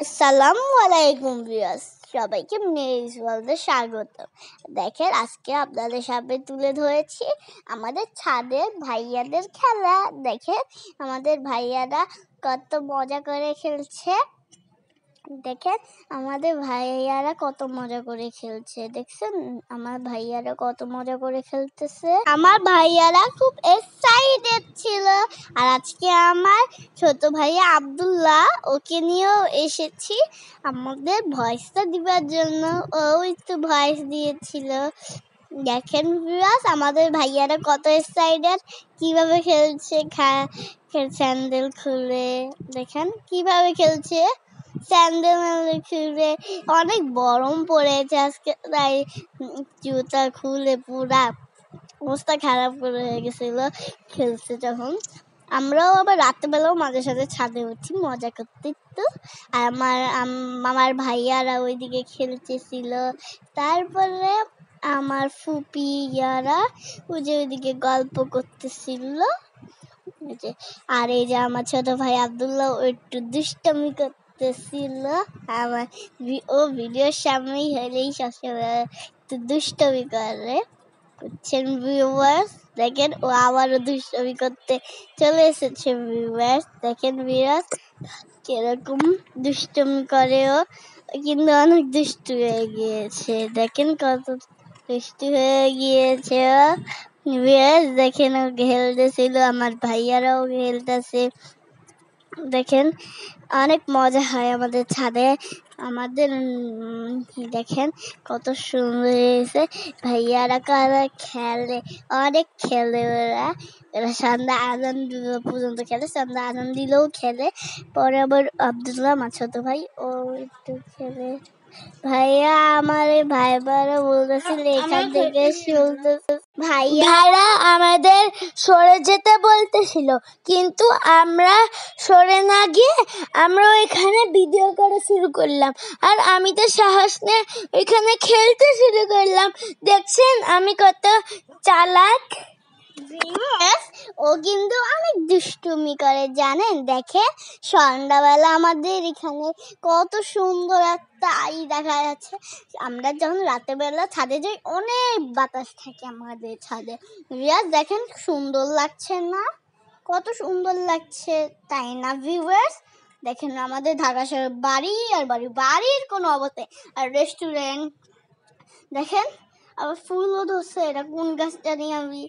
আসসালামু আলাইকুম ভিউয়ার্স, সবাইকে মেরিস ওয়ার্ল্ডে স্বাগত। দেখেন, আজকে আপনাদের সামনে তুলে ধরেছি আমাদের ছাদের ভাইয়াদের খেলা। দেখেন আমাদের ভাইয়ারা কত মজা করে খেলছে। দেখেন আমাদের ভাইয়ারা কত মজা করে খেলছে। দেখছেন আমার ভাইয়ারা কত মজা করে খেলতেছে। আমার ভাইয়ারা খুব এক্সাইটেড ছিল। আর আজকে আমার ছোট ভাইয়া আব্দুল্লাহ, ওকে নিয়েও এসেছি আমাদের ভয়েসটা দিবার জন্য। ও একটু ভয়েস দিয়েছিল। দেখেন ভিউয়ার্স, আমাদের ভাইয়ারা কত এক্সাইটেড, কিভাবে খেলছে। স্যান্ডেল খুলে দেখেন কিভাবে খেলছে। স্যান্ডেল খুলে, অনেক গরম পড়েছে আজকে, তাই জুতা খুলে পুরা অবস্থা খারাপ করে হয়ে গেছিল খেলছে যখন। আমরাও আবার রাত্রেবেলাও মাঝে সাথে ছাদে উঠি মজা করতে একটু। আর আমার ভাইয়ারা ওইদিকে খেলতেছিল। তারপরে আমার ফুপি ইয়ারা ওইদিকে গল্প করতেছিল। আর এই যে আমার ছোট ভাই আব্দুল্লাহ, ও একটু দুষ্টমি করতেছিল। আমার ও ভিডিওর সামনেই হলেই সবসময় একটু দুষ্টমি করে, বুঝছেন ভিউয়ার্স। দেখেন ও আবারও দুষ্টমি করতে চলে এসেছে ভিউয়ার্স। দেখেন ভিউয়ার্স কিরকম দুষ্টমি করে ও, কিন্তু অনেক দুষ্টু হয়ে গিয়েছে। দেখেন কত দুষ্টু হয়ে গিয়েছে ও ভিউয়ার্স। দেখেন ও খেলতেছিল, আমার ভাইয়ারাও খেলতেছে। দেখেন অনেক মজা হয় আমাদের ছাদে। আমাদের দেখেন কত সুন্দর হয়েছে। ভাইয়ারা কারা খেলে, অনেক খেলে ওরা সন্ধ্যা আজান পর্যন্ত খেলে। সন্ধ্যা আজান দিলেও খেলে। পরে আবার আব্দুল্লাহ আমার ছোট ভাই, ও একটু খেলে। ভাইয়া আমার ভাইবারা বলতেছিল এখান থেকে ভাইয়ারা আমাদের সরে যেতে বলতেছিল, কিন্তু আমরা সরে না গিয়ে আমরা ওইখানে ভিডিও করা শুরু করলাম। আর আমি তো সাহস নিয়ে ওইখানে খেলতে শুরু করলাম। দেখছেন আমি কত চালাক। ও কিন্তু অনেক দুষ্টুমি করে জানেন। দেখে সন্ধ্যাবেলা আমাদের এখানে কত সুন্দর একটা দেখা যাচ্ছে। আমরা যখন রাতের বেলা ছাদে যাই, অনেক বাতাস থাকে আমাদের ছাদে। রিয়াজ দেখেন সুন্দর লাগছে না? কত সুন্দর লাগছে, তাই না ভিউয়ার্স? দেখেন আমাদের ঢাকা শহরে বাড়ি আর বাড়ি, বাড়ির কোনো অবস্থায়। আর রেস্টুরেন্ট দেখেন, আবার ফুলও ধরছে। এটা কোন গাছটা নিয়ে আমি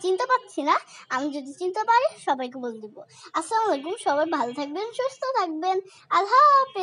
চিনতে পারছি না। আমি যদি চিনতে পারি সবাইকে বলে দিব। আসসালামু আলাইকুম, সবাই ভালো থাকবেন, সুস্থ থাকবেন। আল্লাহ হাফেজ।